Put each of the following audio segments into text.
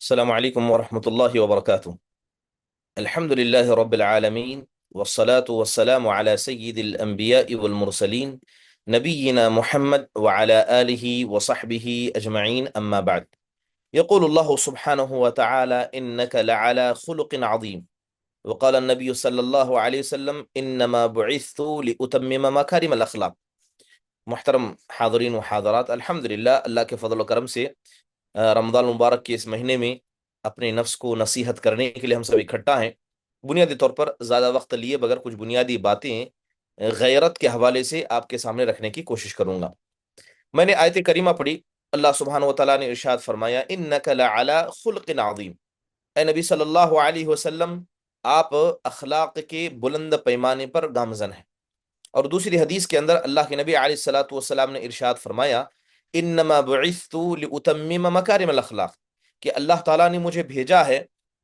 السلام عليكم ورحمة الله وبركاته. الحمد لله رب العالمين، والصلاة والسلام على سيد الأنبياء والمرسلين نبينا محمد وعلى آله وصحبه أجمعين، أما بعد. يقول الله سبحانه وتعالى: إنك لعلى خلق عظيم. وقال النبي صلى الله عليه وسلم: إنما بعثت لأتمم مكارم الأخلاق. محترم حاضرین و حاضرات، الحمدللہ اللہ کے فضل و کرم سے رمضان المبارک کے اس مہینے میں اپنے نفس کو نصیحت کرنے کے لیے ہم سب اکٹھا ہیں۔ بنیادی طور پر زیادہ وقت لیے بغیر کچھ بنیادی باتیں غیرت کے حوالے سے آپ کے سامنے رکھنے کی کوشش کروں گا۔ میں نے آیت کریمہ پڑھی، اللہ سبحانہ و تعالیٰ نے ارشاد فرمایا: انک لعلی خلق عظیم۔ اے نبی صلی اللہ علیہ وسلم، آپ اخلاق کے بلند پیمانے پر گامزن ہیں۔ اور دوسری حدیث کے اندر اللہ کے نبی علیہ الصلوۃ والسلام نے ارشاد فرمایا: انما بعثت لاتمم مکارم الاخلاق، کہ اللہ تعالیٰ نے مجھے بھیجا ہے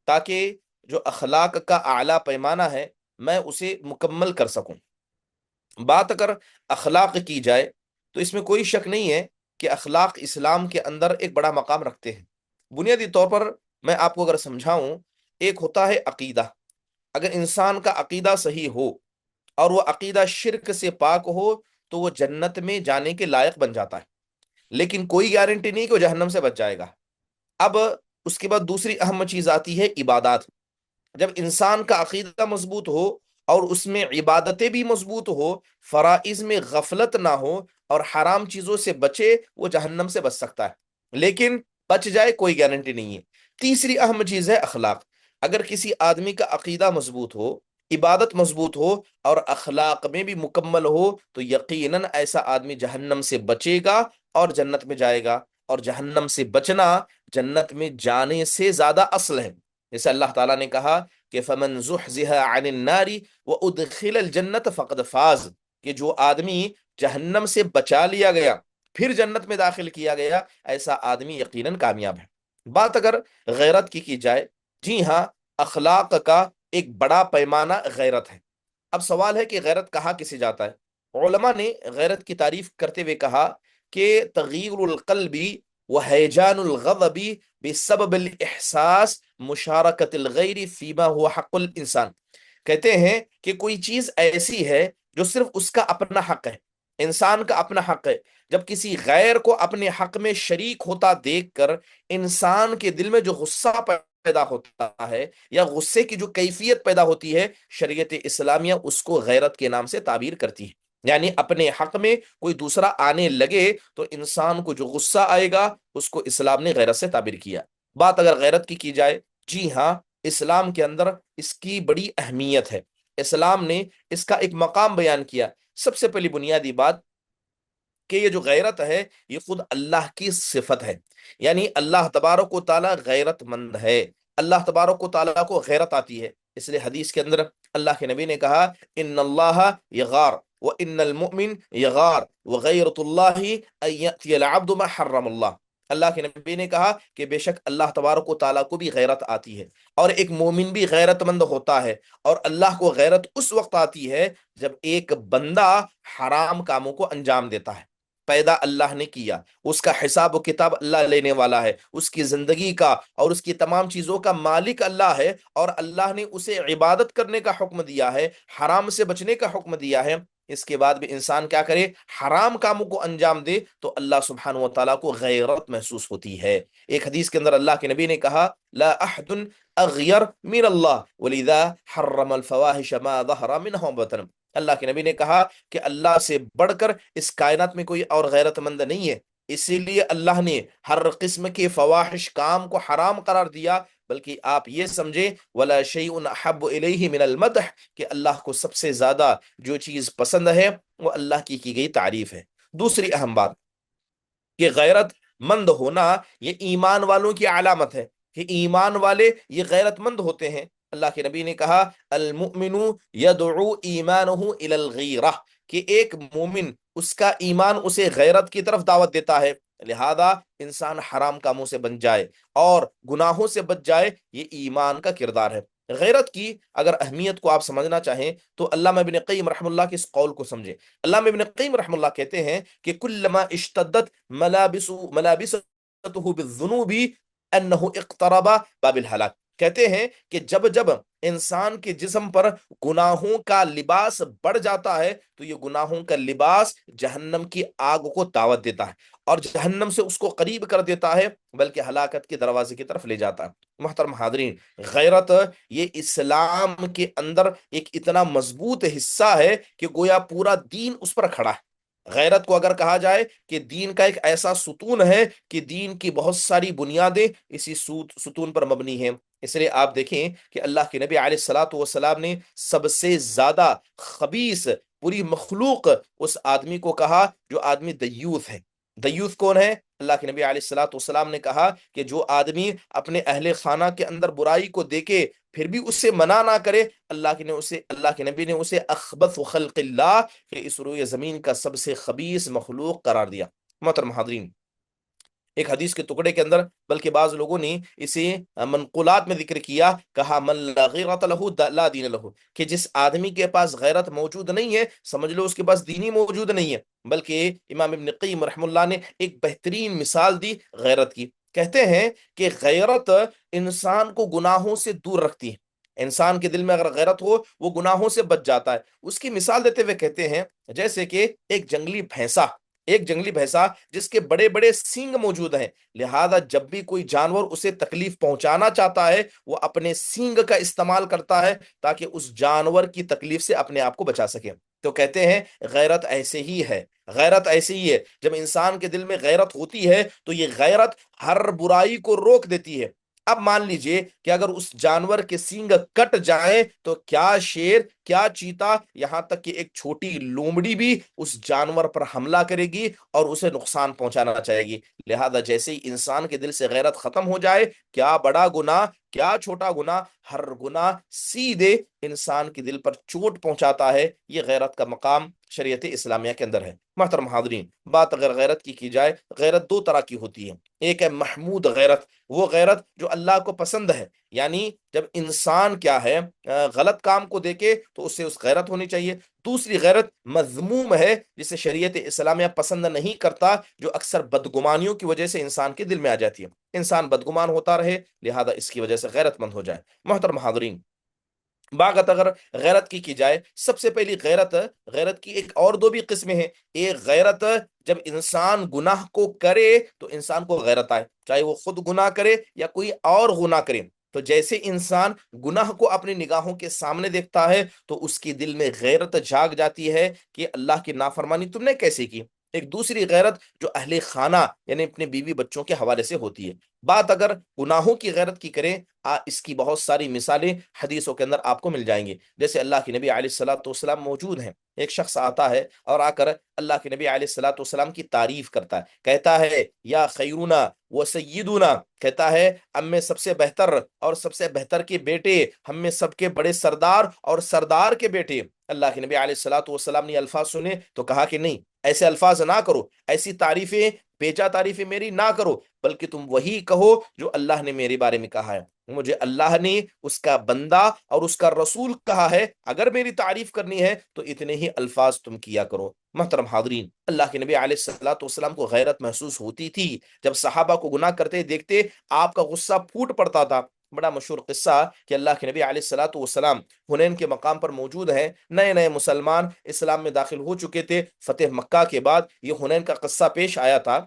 تاکہ جو اخلاق کا اعلیٰ پیمانہ ہے میں اسے مکمل کر سکوں۔ بات اگر اخلاق کی جائے تو اس میں کوئی شک نہیں ہے کہ اخلاق اسلام کے اندر ایک بڑا مقام رکھتے ہیں۔ بنیادی طور پر میں آپ کو اگر سمجھاؤں، ایک ہوتا ہے عقیدہ۔ اگر انسان کا عقیدہ صحیح ہو اور وہ عقیدہ شرک سے پاک ہو تو وہ جنت میں جانے کے لائق بن جاتا ہے، لیکن کوئی گارنٹی نہیں کہ وہ جہنم سے بچ جائے گا۔ اب اس کے بعد دوسری اہم چیز آتی ہے عبادات۔ جب انسان کا عقیدہ مضبوط ہو اور اس میں عبادتیں بھی مضبوط ہو، فرائض میں غفلت نہ ہو اور حرام چیزوں سے بچے، وہ جہنم سے بچ سکتا ہے، لیکن بچ جائے کوئی گارنٹی نہیں ہے۔ تیسری اہم چیز ہے اخلاق۔ اگر کسی آدمی کا عقیدہ مضبوط ہو، عبادت مضبوط ہو اور اخلاق میں بھی مکمل ہو تو یقیناً ایسا آدمی جہنم سے بچے گا اور جنت میں جائے گا۔ اور جہنم سے بچنا جنت میں جانے سے زیادہ اصل ہے۔ جیسے اللہ تعالیٰ نے کہا کہ فَمَن زُحْزِحَ عَنِ النَّارِ وَأُدْخِلَ الْجَنَّةَ فَقَدْ فَازَ، کہ جو آدمی جہنم سے بچا لیا گیا پھر جنت میں داخل کیا گیا، ایسا آدمی یقیناً کامیاب ہے۔ بات اگر غیرت کی جائے، جی ہاں، اخلاق کا ایک بڑا پیمانہ غیرت ہے۔ اب سوال ہے کہ غیرت کہاں کسے جاتا ہے؟ علماء نے غیرت کی تعریف کرتے ہوئے کہا کہ تغییر القلب وہیجان الغضب بسبب الاحساس مشارکت الغیر فیما هو حق الانسان۔ کہتے ہیں کہ کوئی چیز ایسی ہے جو صرف اس کا اپنا حق ہے، انسان کا اپنا حق ہے۔ جب کسی غیر کو اپنے حق میں شریک ہوتا دیکھ کر انسان کے دل میں جو غصہ پیدا ہوتا ہے یا غصے کی جو کیفیت پیدا ہوتی ہے، شریعت اسلامیہ اس کو غیرت کے نام سے تعبیر کرتی ہے۔ یعنی اپنے حق میں کوئی دوسرا آنے لگے تو انسان کو جو غصہ آئے گا اس کو اسلام نے غیرت سے تعبیر کیا۔ بات اگر غیرت کی جائے، جی ہاں، اسلام کے اندر اس کی بڑی اہمیت ہے۔ اسلام نے اس کا ایک مقام بیان کیا۔ سب سے پہلی بنیادی بات کہ یہ جو غیرت ہے یہ خود اللہ کی صفت ہے، یعنی اللہ تبارک و تعالیٰ غیرت مند ہے۔ اللہ تبارک و تعالیٰ کو غیرت آتی ہے، اس لیے حدیث کے اندر اللہ کے نبی نے کہا: ان اللہ یغار وان المؤمن یغار وغیرت اللہ ان یأتی العبد ما حرم اللہ۔ اللہ کے نبی نے کہا کہ بے شک اللہ تبارک و تعالیٰ کو بھی غیرت آتی ہے اور ایک مومن بھی غیرت مند ہوتا ہے، اور اللہ کو غیرت اس وقت آتی ہے جب ایک بندہ حرام کاموں کو انجام دیتا ہے۔ پیدا اللہ نے کیا، اس کا حساب و کتاب اللہ لینے والا ہے، اس کی زندگی کا اور اس کی تمام چیزوں کا مالک اللہ ہے، اور اللہ نے اسے عبادت کرنے کا حکم دیا ہے، حرام سے بچنے کا حکم دیا ہے۔ اس کے بعد بھی انسان کیا کرے؟ حرام کاموں کو انجام دے تو اللہ سبحانہ و تعالیٰ کو غیرت محسوس ہوتی ہے۔ ایک حدیث کے اندر اللہ کے نبی نے کہا: لا احد اغیر من اللہ ولذا حرم الفواحش ما ظہر منها وبطن۔ اللہ کے نبی نے کہا کہ اللہ سے بڑھ کر اس کائنات میں کوئی اور غیرت مند نہیں ہے، اسی لیے اللہ نے ہر قسم کے فواحش کام کو حرام قرار دیا۔ بلکہ آپ یہ سمجھیں وَلَا شَيْءٌ أَحَبُّ إِلَيْهِ مِنَ الْمَدْحِ، کہ اللہ کو سب سے زیادہ جو چیز پسند ہے وہ اللہ کی گئی تعریف ہے۔ دوسری اہم بات کہ غیرت مند ہونا یہ ایمان والوں کی علامت ہے، کہ ایمان والے یہ غیرت مند ہوتے ہیں۔ اللہ کے نبی نے کہا: المؤمن یدعو ایمانہ الی الغیرہ، کہ ایک مومن اس کا ایمان اسے غیرت کی طرف دعوت دیتا ہے۔ لہذا انسان حرام کاموں سے بچ جائے اور گناہوں سے بچ جائے، یہ ایمان کا کردار ہے۔ غیرت کی اگر اہمیت کو آپ سمجھنا چاہیں تو علامہ ابن قیم رحمہ اللہ کے اس قول کو سمجھیں۔ علامہ ابن قیم رحمہ اللہ کہتے ہیں کہ کلما اشتدت ملابسه بالذنوب انہ اقترب باب الہلاک، کہتے ہیں کہ جب جب انسان کے جسم پر گناہوں کا لباس بڑھ جاتا ہے تو یہ گناہوں کا لباس جہنم کی آگ کو دعوت دیتا ہے اور جہنم سے اس کو قریب کر دیتا ہے، بلکہ ہلاکت کے دروازے کی طرف لے جاتا ہے۔ محترم حاضرین، غیرت یہ اسلام کے اندر ایک اتنا مضبوط حصہ ہے کہ گویا پورا دین اس پر کھڑا ہے۔ غیرت کو اگر کہا جائے کہ دین کا ایک ایسا ستون ہے کہ دین کی بہت ساری بنیادیں اسی ستون پر مبنی ہیں۔ اس لیے آپ دیکھیں کہ اللہ کے نبی علیہ الصلوۃ والسلام نے سب سے زیادہ خبیث پوری مخلوق اس آدمی کو کہا جو آدمی دیوث ہے۔ دیوث کون ہے؟ اللہ کے نبی علیہ الصلوۃ والسلام نے کہا کہ جو آدمی اپنے اہل خانہ کے اندر برائی کو دیکھے پھر بھی اس سے منع نہ کرے، اللہ کے نبی نے اسے اخبث خلق اللہ، کہ اس روئے زمین کا سب سے خبیث مخلوق قرار دیا۔ محترم حاضرین، ایک حدیث کے ٹکڑے کے اندر بلکہ بعض لوگوں نے اسے منقولات میں ذکر کیا، کہا من لا غیرت لہ لا دین لہ، کہ جس آدمی کے پاس غیرت موجود نہیں ہے سمجھ لو اس کے پاس دینی موجود نہیں ہے۔ بلکہ امام ابن قیم رحم اللہ نے ایک بہترین مثال دی غیرت کی، کہتے ہیں کہ غیرت انسان کو گناہوں سے دور رکھتی ہے۔ انسان کے دل میں اگر غیرت ہو وہ گناہوں سے بچ جاتا ہے۔ اس کی مثال دیتے ہوئے کہتے ہیں جیسے کہ ایک جنگلی بھینسا جس کے بڑے بڑے سینگ موجود ہیں، لہذا جب بھی کوئی جانور اسے تکلیف پہنچانا چاہتا ہے وہ اپنے سینگ کا استعمال کرتا ہے تاکہ اس جانور کی تکلیف سے اپنے آپ کو بچا سکے۔ تو کہتے ہیں غیرت ایسے ہی ہے، غیرت ایسے ہی ہے، جب انسان کے دل میں غیرت ہوتی ہے تو یہ غیرت ہر برائی کو روک دیتی ہے۔ اب مان لیجئے کہ اگر اس جانور کے سینگ کٹ جائیں تو کیا شیر، کیا چیتا، یہاں تک کہ ایک چھوٹی لومڑی بھی اس جانور پر حملہ کرے گی اور اسے نقصان پہنچانا چاہے گی۔ لہذا جیسے ہی انسان کے دل سے غیرت ختم ہو جائے، کیا بڑا گناہ کیا چھوٹا گناہ، ہر گناہ سیدھے انسان کے دل پر چوٹ پہنچاتا ہے۔ یہ غیرت کا مقام شریعت اسلامیہ کے اندر ہے۔ محترم حاضرین، بات اگر غیرت کی جائے، غیرت دو طرح کی ہوتی ہے۔ ایک ہے محمود غیرت، وہ غیرت جو اللہ کو پسند ہے، یعنی جب انسان کیا ہے غلط کام کو دیکھے تو اسے اس غیرت ہونی چاہیے۔ دوسری غیرت مذموم ہے جسے شریعت اسلامیہ پسند نہیں کرتا، جو اکثر بدگمانیوں کی وجہ سے انسان کے دل میں آ جاتی ہے۔ انسان بدگمان ہوتا رہے لہذا اس کی وجہ سے غیرت مند ہو جائے۔ محترم حاضرین، باغت اگر غیرت کی جائے، سب سے پہلی غیرت کی ایک اور دو بھی قسمیں ہیں۔ ایک غیرت جب انسان گناہ کو کرے تو انسان کو غیرت آئے، چاہے وہ خود گناہ کرے یا کوئی اور گناہ کرے۔ تو جیسے انسان گناہ کو اپنی نگاہوں کے سامنے دیکھتا ہے تو اس کی دل میں غیرت جاگ جاتی ہے کہ اللہ کی نافرمانی تم نے کیسے کی۔ ایک دوسری غیرت جو اہل خانہ یعنی اپنے بیوی بچوں کے حوالے سے ہوتی ہے۔ بات اگر گناہوں کی غیرت کی کریں، اس کی بہت ساری مثالیں حدیثوں کے اندر آپ کو مل جائیں گی۔ جیسے اللہ کے نبی علیہ الصلوۃ والسلام موجود ہیں، ایک شخص آتا ہے اور آ کر اللہ کے نبی علیہ الصلوۃ والسلام کی تعریف کرتا ہے، کہتا ہے یا خیرونا و سیدونا، کہتا ہے ہم میں سب سے بہتر اور سب سے بہتر کے بیٹے، ہم میں سب کے بڑے سردار اور سردار کے بیٹے۔ اللہ کے نبی علیہ الصلوۃ والسلام نے الفاظ سنے تو کہا کہ نہیں، ایسے الفاظ نہ کرو، ایسی تعریفیں بیجا تعریفیں میری نہ کرو، بلکہ تم وہی کہو جو اللہ نے میرے بارے میں کہا ہے۔ مجھے اللہ نے اس کا بندہ اور اس کا رسول کہا ہے، اگر میری تعریف کرنی ہے تو اتنے ہی الفاظ تم کیا کرو۔ محترم حاضرین، اللہ کے نبی علیہ الصلوۃ والسلام کو غیرت محسوس ہوتی تھی جب صحابہ کو گناہ کرتے دیکھتے آپ کا غصہ پھوٹ پڑتا تھا۔ بڑا مشہور قصہ کہ اللہ کے نبی علیہ الصلوۃ والسلام حنین کے مقام پر موجود ہیں، نئے نئے مسلمان اسلام میں داخل ہو چکے تھے، فتح مکہ کے بعد یہ حنین کا قصہ پیش آیا تھا،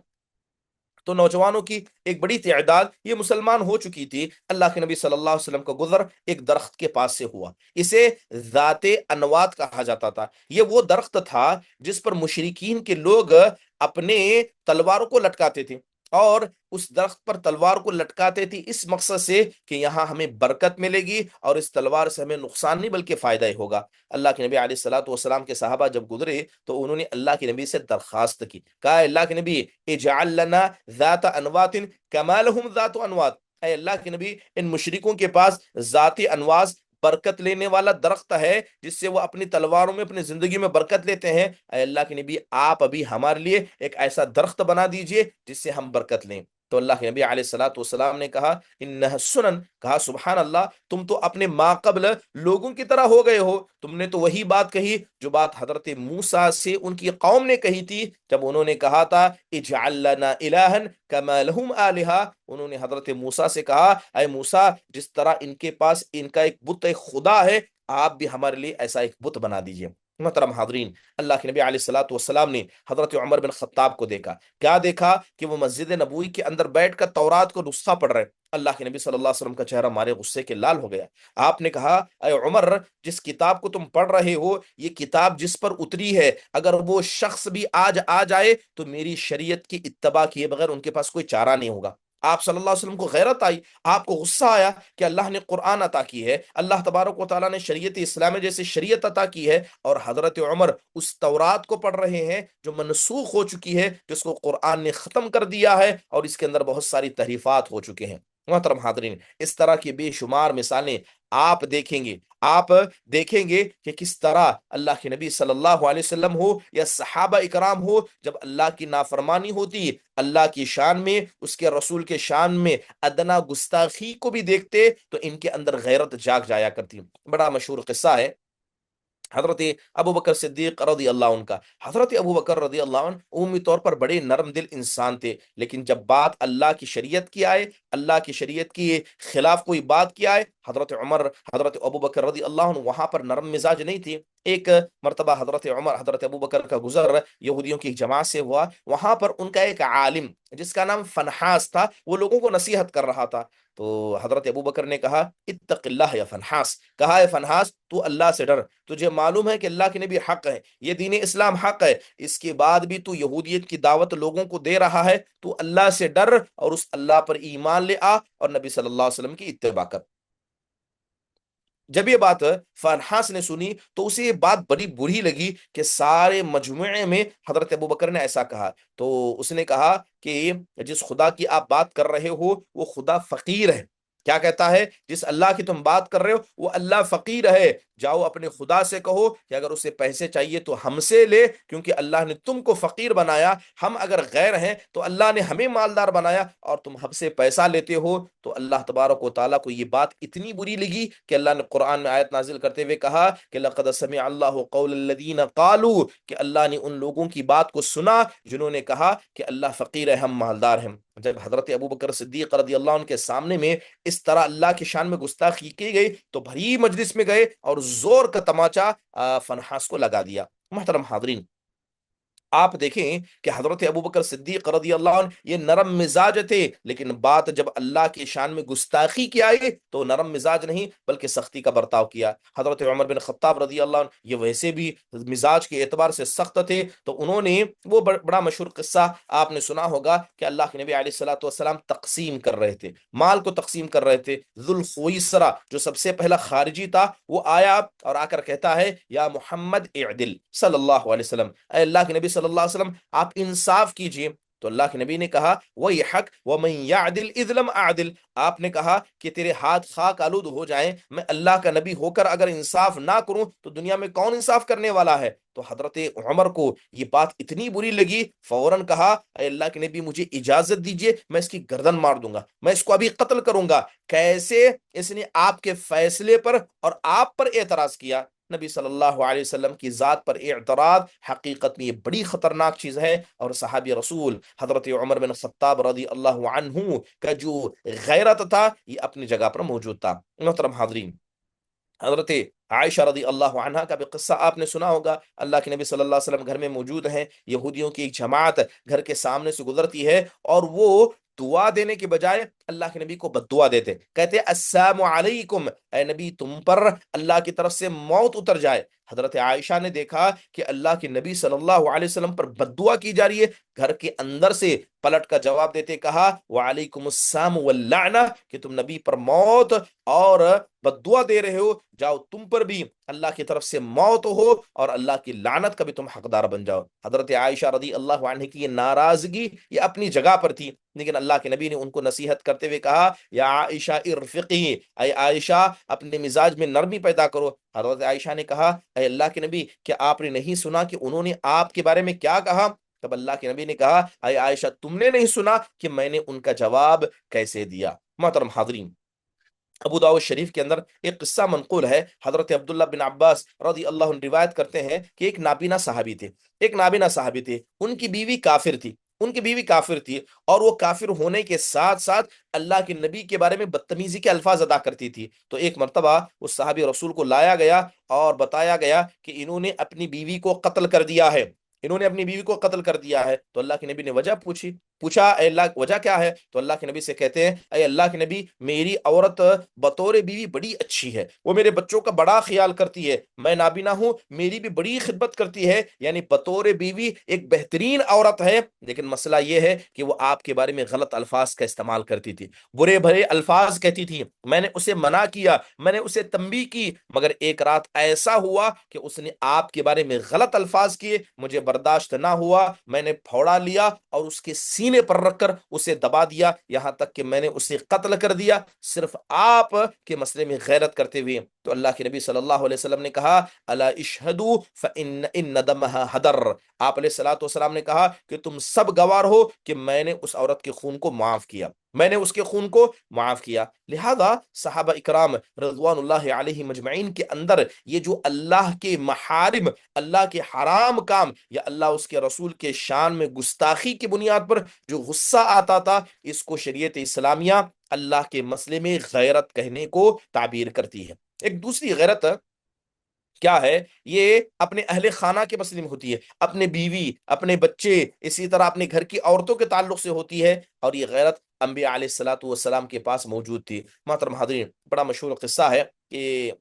تو نوجوانوں کی ایک بڑی تعداد یہ مسلمان ہو چکی تھی۔ اللہ کے نبی صلی اللہ علیہ وسلم کا گزر ایک درخت کے پاس سے ہوا، اسے ذات انوات کہا جاتا تھا۔ یہ وہ درخت تھا جس پر مشرکین کے لوگ اپنے تلواروں کو لٹکاتے تھے، اور اس درخت پر تلوار کو لٹکاتے تھے اس مقصد سے کہ یہاں ہمیں برکت ملے گی اور اس تلوار سے ہمیں نقصان نہیں بلکہ فائدہ ہی ہوگا۔ اللہ کے نبی علیہ الصلوۃ والسلام کے صحابہ جب گزرے تو انہوں نے اللہ کے نبی سے درخواست کی، کہا اللہ کے نبی اجعل لنا ذات انوات کما لهم ذات انوات، اے اللہ کے نبی ان مشرکوں کے پاس ذاتی انواز برکت لینے والا درخت ہے جس سے وہ اپنی تلواروں میں اپنی زندگی میں برکت لیتے ہیں، اے اللہ کے نبی آپ ابھی ہمارے لیے ایک ایسا درخت بنا دیجئے جس سے ہم برکت لیں۔ تو اللہ کے نبی علیہ الصلوۃ والسلام نے کہا انہ سنن، کہا سبحان اللہ، تم تو اپنے ما قبل لوگوں کی طرح ہو گئے ہو، تم نے تو وہی بات کہی جو بات حضرت موسیٰ سے ان کی قوم نے کہی تھی جب انہوں نے کہا تھا اجعل لنا الہا کما لہم آلہہ۔ انہوں نے حضرت موسیٰ سے کہا اے موسیٰ، جس طرح ان کے پاس ان کا ایک بت ایک خدا ہے، آپ بھی ہمارے لیے ایسا ایک بت بنا دیجئے۔ محترم حاضرین، اللہ کے نبی علیہ الصلوۃ والسلام نے حضرت عمر بن خطاب کو دیکھا، کیا دیکھا کہ وہ مسجد نبوی کے اندر بیٹھ کر تورات کو نسخہ پڑھ رہے۔ اللہ کے نبی صلی اللہ علیہ وسلم کا چہرہ مارے غصے کے لال ہو گیا۔ آپ نے کہا اے عمر، جس کتاب کو تم پڑھ رہے ہو، یہ کتاب جس پر اتری ہے، اگر وہ شخص بھی آج آ جائے تو میری شریعت کی اتباع کیے بغیر ان کے پاس کوئی چارہ نہیں ہوگا۔ آپ صلی اللہ علیہ وسلم کو غیرت آئی، آپ کو غصہ آیا کہ اللہ نے قرآن عطا کی ہے، اللہ تبارک و تعالیٰ نے شریعت اسلام جیسے شریعت عطا کی ہے، اور حضرت عمر اس تورات کو پڑھ رہے ہیں جو منسوخ ہو چکی ہے، جس کو قرآن نے ختم کر دیا ہے، اور اس کے اندر بہت ساری تحریفات ہو چکے ہیں۔ محترم حاضرین، اس طرح کی بے شمار مثالیں آپ دیکھیں گے، آپ دیکھیں گے کہ کس طرح اللہ کے نبی صلی اللہ علیہ وسلم ہو یا صحابہ اکرام ہو، جب اللہ کی نافرمانی ہوتی، اللہ کی شان میں، اس کے رسول کے شان میں ادنا گستاخی کو بھی دیکھتے تو ان کے اندر غیرت جاگ جایا کرتی۔ بڑا مشہور قصہ ہے حضرت ابو بکر صدیق رضی اللہ عنہ کا۔ حضرت ابو بکر رضی اللہ عنہ عمومی طور پر بڑے نرم دل انسان تھے، لیکن جب بات اللہ کی شریعت کی آئے، اللہ کی شریعت کی خلاف کوئی بات کی آئے، حضرت عمر، حضرت ابو بکر رضی اللہ عنہ وہاں پر نرم مزاج نہیں تھی۔ ایک مرتبہ حضرت ابو بکر کا گزر یہودیوں کی ایک جماعت سے ہوا، وہاں پر ان کا ایک عالم جس کا نام فنحاس تھا، وہ لوگوں کو نصیحت کر رہا تھا۔ تو حضرت ابو بکر نے کہا اتق اللہ یا فنحاس، کہا اے فنحاس، تو اللہ سے ڈر، تجھے معلوم ہے کہ اللہ کے نبی حق ہے، یہ دین اسلام حق ہے، اس کے بعد بھی تو یہودیت کی دعوت لوگوں کو دے رہا ہے، تو اللہ سے ڈر اور اس اللہ پر ایمان لے آ اور نبی صلی اللہ علیہ وسلم کی اتباع کر۔ جب یہ بات فنحاس نے سنی تو اسے یہ بات بڑی بری لگی کہ سارے مجموعے میں حضرت ابو بکر نے ایسا کہا، تو اس نے کہا کہ جس خدا کی آپ بات کر رہے ہو وہ خدا فقیر ہے۔ کیا کہتا ہے؟ جس اللہ کی تم بات کر رہے ہو وہ اللہ فقیر ہے، جاؤ اپنے خدا سے کہو کہ اگر اسے پیسے چاہیے تو ہم سے لے، کیونکہ اللہ نے تم کو فقیر بنایا، ہم اگر غیر ہیں تو اللہ نے ہمیں مالدار بنایا، اور تم ہم سے پیسہ لیتے ہو۔ تو اللہ تبارک و تعالیٰ کو یہ بات اتنی بری لگی کہ اللہ نے قرآن میں آیت نازل کرتے ہوئے کہا کہ لقد سمع اللہ قول الذین قالوا، کہ اللہ نے ان لوگوں کی بات کو سنا جنہوں نے کہا کہ اللہ فقیر ہے، ہم مالدار ہیں۔ جب حضرت ابو بکر صدیق رضی اللہ عنہ کے سامنے میں اس طرح اللہ کی شان میں گستاخی کی گئی تو بھری مجلس میں گئے اور زور کا تماچا فنحاس کو لگا دیا۔ محترم حاضرین، آپ دیکھیں کہ حضرت ابو بکر صدیق رضی اللہ عنہ یہ نرم مزاج تھے، لیکن بات جب اللہ کی شان میں گستاخی کی آئی تو نرم مزاج نہیں بلکہ سختی کا برتاؤ کیا۔ حضرت عمر بن خطاب رضی اللہ عنہ یہ ویسے بھی مزاج کے اعتبار سے سخت تھے، تو انہوں نے وہ بڑا مشہور قصہ آپ نے سنا ہوگا کہ اللہ کے نبی علیہ الصلوۃ والسلام تقسیم کر رہے تھے، مال کو تقسیم کر رہے تھے۔ ذوالخویسرہ جو سب سے پہلا خارجی تھا وہ آیا اور آ کر کہتا ہے یا محمد اعدل صلی اللہ علیہ وسلم، اے اللہ کے نبی صلی اللہ علیہ وسلم آپ انصاف کیجئے۔ تو اللہ کے نبی نے کہا وَيْحَكْ وَمَنْ يَعْدِلْ إِذْ لَمْ أَعْدِلْ، آپ نے کہا کہ تیرے ہاتھ خاک آلود ہو جائیں، میں اللہ کا نبی ہو کر اگر انصاف نہ کروں تو دنیا میں کون انصاف کرنے والا ہے؟ تو حضرت عمر کو یہ بات اتنی بری لگی، فوراً کہا اے اللہ کے نبی مجھے اجازت دیجئے، میں اس کی گردن مار دوں گا، میں اس کو ابھی قتل کروں گا۔ کیسے اس نے آپ کے فیصلے پر اور آپ پر اعتراض کیا؟ نبی صلی اللہ علیہ وسلم کی ذات پر اعتراض حقیقت میں یہ بڑی خطرناک چیز ہے، اور صحابی رسول حضرت عمر بن خطاب رضی اللہ عنہ کا جو غیرت تھا یہ اپنی جگہ پر موجود تھا۔ محترم حاضرین، حضرت عائشہ رضی اللہ عنہا کا بھی قصہ آپ نے سنا ہوگا۔ اللہ کے نبی صلی اللہ علیہ وسلم گھر میں موجود ہیں، یہودیوں کی ایک جماعت گھر کے سامنے سے گزرتی ہے اور وہ دعا دینے کے بجائے اللہ کے نبی کو بد دعا دیتے، کہتے السلام علیکم، اے نبی تم پر اللہ کی طرف سے موت اتر جائے۔ حضرت عائشہ نے دیکھا کہ اللہ کے نبی صلی اللہ علیہ وسلم پر بد دعا کی جا رہی ہے، گھر کے اندر سے پلٹ کا جواب دیتے کہا وعلیکم السلام واللعنہ، کہ تم نبی پر موت اور بد دعا دے رہے ہو، جاؤ تم پر بھی اللہ کی طرف سے موت ہو اور اللہ کی لعنت کا بھی تم حقدار بن جاؤ۔ حضرت عائشہ رضی اللہ عنہ کی یہ ناراضگی یہ اپنی جگہ پر تھی، لیکن اللہ کے نبی نے ان کو نصیحت کرتے ہوئے کہا یا عائشہ ارفقی، اے عائشہ اپنے مزاج میں نرمی پیدا کرو۔ حضرت عائشہ نے کہا اے اللہ کے نبی کیا آپ نے نہیں سنا کہ انہوں نے آپ کے بارے میں کیا کہا؟ تب اللہ کے نبی نے کہا اے عائشہ تم نے نہیں سنا کہ میں نے ان کا جواب کیسے دیا؟ محترم حاضرین، ابو داؤد شریف کے اندر ایک قصہ منقول ہے، حضرت عبداللہ بن عباس رضی اللہ عنہ روایت کرتے ہیں کہ ایک نابینا صحابی تھے، ایک نابینا صحابی تھے، ان کی بیوی کافر تھی، ان کی بیوی کافر تھی، اور وہ کافر ہونے کے ساتھ ساتھ اللہ کے نبی کے بارے میں بدتمیزی کے الفاظ ادا کرتی تھی۔ تو ایک مرتبہ اس صحابی رسول کو لایا گیا اور بتایا گیا کہ انہوں نے اپنی بیوی کو قتل کر دیا ہے، انہوں نے اپنی بیوی کو قتل کر دیا ہے۔ تو اللہ کے نبی نے وجہ پوچھا اے اللہ وجہ کیا ہے؟ تو اللہ کے نبی سے کہتے ہیں اے اللہ کے نبی میری عورت بطور بیوی بڑی اچھی ہے، وہ میرے بچوں کا بڑا خیال کرتی ہے، میں نابینا ہوں میری بھی بڑی خدمت کرتی ہے، یعنی بطور بیوی ایک بہترین عورت ہے، لیکن مسئلہ یہ ہے کہ وہ آپ کے بارے میں غلط الفاظ کا استعمال کرتی تھی، برے بھرے الفاظ کہتی تھی، میں نے اسے منع کیا، میں نے اسے تنبیہ کی، مگر ایک رات ایسا ہوا کہ اس نے آپ کے بارے میں غلط الفاظ کیے، مجھے برداشت نہ ہوا، میں نے پھوڑا لیا اور اس کے سینے پر رکھ کر اسے دبا دیا، یہاں تک کہ میں نے اسے قتل کر دیا، صرف آپ کے مسئلے میں غیرت کرتے ہوئے۔ تو اللہ کے نبی صلی اللہ علیہ وسلم نے کہا الا اشہدوا فان ان دمها حدر، آپ علیہ الصلوۃ والسلام نے کہا کہ تم سب گواہ ہو کہ میں نے اس عورت کے خون کو معاف کیا، میں نے اس کے خون کو معاف کیا۔ لہذا صحابہ اکرام رضوان اللہ علیہ مجمعین کے اندر یہ جو اللہ کے محارم، اللہ کے حرام کام یا اللہ اس کے رسول کے شان میں گستاخی کی بنیاد پر جو غصہ آتا تھا، اس کو شریعت اسلامیہ اللہ کے مسئلے میں غیرت کہنے کو تعبیر کرتی ہے۔ ایک دوسری غیرت کیا ہے؟ یہ اپنے اہل خانہ کے مسئلے میں ہوتی ہے، اپنے بیوی، اپنے بچے، اسی طرح اپنے گھر کی عورتوں کے تعلق سے ہوتی ہے، اور یہ غیرت انبیاء علیہ الصلوۃ والسلام کے پاس موجود تھی۔ محترم حاضرین، بڑا مشہور قصہ ہے کہ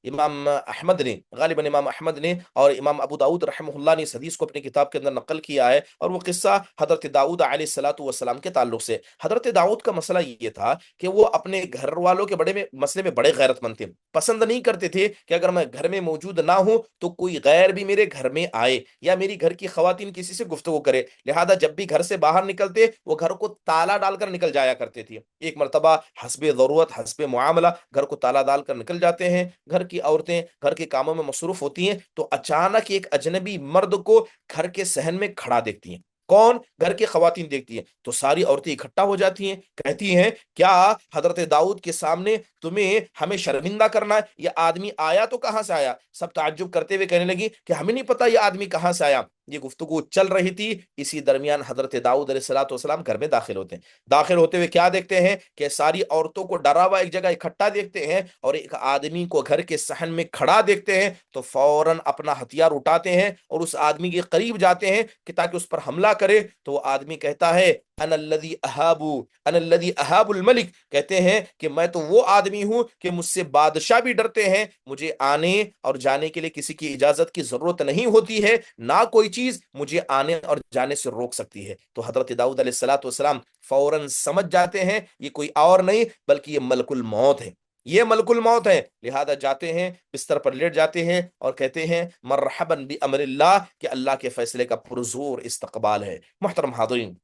امام احمد نے، غالباً امام احمد نے اور امام ابو داؤد رحمہ اللہ نے اس حدیث کو اپنی کتاب کے اندر نقل کیا ہے، اور وہ قصہ حضرت داؤد علیہ الصلوۃ والسلام کے تعلق سے۔ حضرت داؤد کا مسئلہ یہ تھا کہ وہ اپنے گھر والوں کے بڑے میں مسئلے میں بڑے غیرت مند تھے، پسند نہیں کرتے تھے کہ اگر میں گھر میں موجود نہ ہوں تو کوئی غیر بھی میرے گھر میں آئے یا میری گھر کی خواتین کسی سے گفتگو کرے، لہذا جب بھی گھر سے باہر نکلتے وہ گھر کو تالا ڈال کر نکل جایا کرتے تھے۔ ایک مرتبہ حسب ضرورت حسب معاملہ گھر کو تالا ڈال کر نکل جاتے ہیں، گھر کی عورتیں گھر کے کاموں میں مصروف ہوتی ہیں، تو اچانک ایک اجنبی مرد کو گھر کے صحن میں کھڑا دیکھتی ہیں۔ کون؟ گھر کی خواتین دیکھتی ہیں، تو ساری عورتیں اکٹھا ہو جاتی ہیں، کہتی ہیں کیا حضرت داؤد کے سامنے تمہیں ہمیں شرمندہ کرنا ہے؟ یہ آدمی آیا تو کہاں سے آیا؟ سب تعجب کرتے ہوئے کہنے لگی کہ ہمیں نہیں پتا یہ آدمی کہاں سے آیا۔ یہ گفتگو چل رہی تھی، اسی درمیان حضرت داؤد علیہ الصلوۃ والسلام گھر میں داخل ہوتے ہیں، داخل ہوتے ہوئے کیا دیکھتے ہیں کہ ساری عورتوں کو ڈرا ہوا ایک جگہ اکٹھا دیکھتے ہیں، اور ایک آدمی کو گھر کے صحن میں کھڑا دیکھتے ہیں، تو فوراً اپنا ہتھیار اٹھاتے ہیں اور اس آدمی کے قریب جاتے ہیں کہ تاکہ اس پر حملہ کرے۔ تو وہ آدمی کہتا ہے انا الذی اہاب الملک، کہتے ہیں کہ میں تو وہ آدمی ہوں کہ مجھ سے بادشاہ بھی ڈرتے ہیں، مجھے آنے اور جانے کے لیے کسی کی اجازت کی ضرورت نہیں ہوتی ہے، نہ کوئی چیز مجھے آنے اور جانے سے روک سکتی ہے۔ تو حضرت داؤد علیہ الصلوۃ والسلام فوراً سمجھ جاتے ہیں یہ کوئی اور نہیں بلکہ یہ ملک الموت ہے، یہ ملک الموت ہے، لہذا جاتے ہیں بستر پر لیٹ جاتے ہیں اور کہتے ہیں مرحبا بامر اللہ، کہ اللہ کے فیصلے کا پرزور استقبال ہے۔ محترم حاضرین،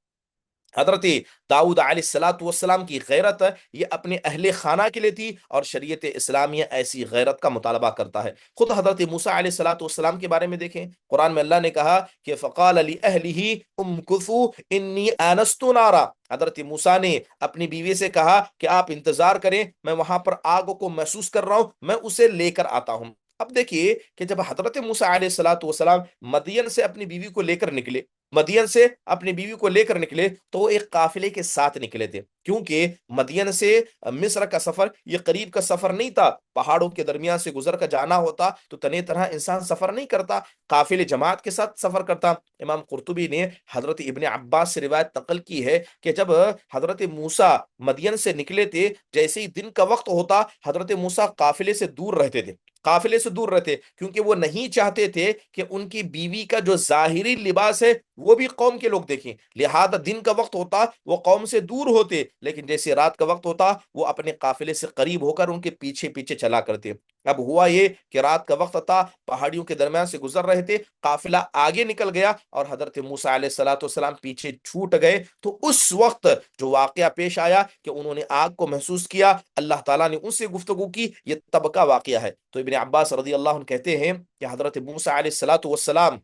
حضرت داؤد علیہ الصلوۃ والسلام کی غیرت یہ اپنے اہل خانہ کے لیے تھی، اور شریعت اسلامیہ ایسی غیرت کا مطالبہ کرتا ہے۔ خود حضرت موسیٰ علیہ الصلوۃ والسلام کے بارے میں دیکھیں، قرآن میں اللہ نے کہا کہ فقال لأہلہ امکثوا انی آنست نارا، حضرت موسیٰ نے اپنی بیوی سے کہا کہ آپ انتظار کریں، میں وہاں پر آگ کو محسوس کر رہا ہوں، میں اسے لے کر آتا ہوں۔ اب دیکھیے کہ جب حضرت موسیٰ علیہ الصلوۃ والسلام مدین سے اپنی بیوی کو لے کر نکلے، مدین سے اپنی بیوی کو لے کر نکلے، تو وہ ایک قافلے کے ساتھ نکلے تھے، کیونکہ مدین سے مصر کا سفر یہ قریب کا سفر نہیں تھا، پہاڑوں کے درمیان سے گزر کر جانا ہوتا تو تنہ طرح انسان سفر نہیں کرتا، قافلے جماعت کے ساتھ سفر کرتا۔ امام قرطبی نے حضرت ابن عباس سے روایت نقل کی ہے کہ جب حضرت موسیٰ مدین سے نکلے تھے، جیسے ہی دن کا وقت ہوتا حضرت موسیٰ قافلے سے دور رہتے تھے، قافلے سے دور رہتے، کیونکہ وہ نہیں چاہتے تھے کہ ان کی بیوی کا جو ظاہری لباس ہے وہ بھی قوم کے لوگ دیکھیں، لہذا دن کا وقت ہوتا وہ قوم سے دور ہوتے، لیکن جیسے رات کا وقت ہوتا وہ اپنے قافلے سے قریب ہو کر ان کے پیچھے پیچھے چلا کرتے۔ اب ہوا یہ کہ رات کا وقت تھا، پہاڑیوں کے درمیان سے گزر رہے تھے، قافلہ آگے نکل گیا اور حضرت موسیٰ علیہ الصلوۃ والسلام پیچھے چھوٹ گئے، تو اس وقت جو واقعہ پیش آیا کہ انہوں نے آگ کو محسوس کیا، اللہ تعالیٰ نے ان سے گفتگو کی، یہ تب کا واقعہ ہے۔ تو ابن عباس رضی اللہ عنہ کہتے ہیں کہ حضرت موسیٰ علیہ الصلوۃ والسلام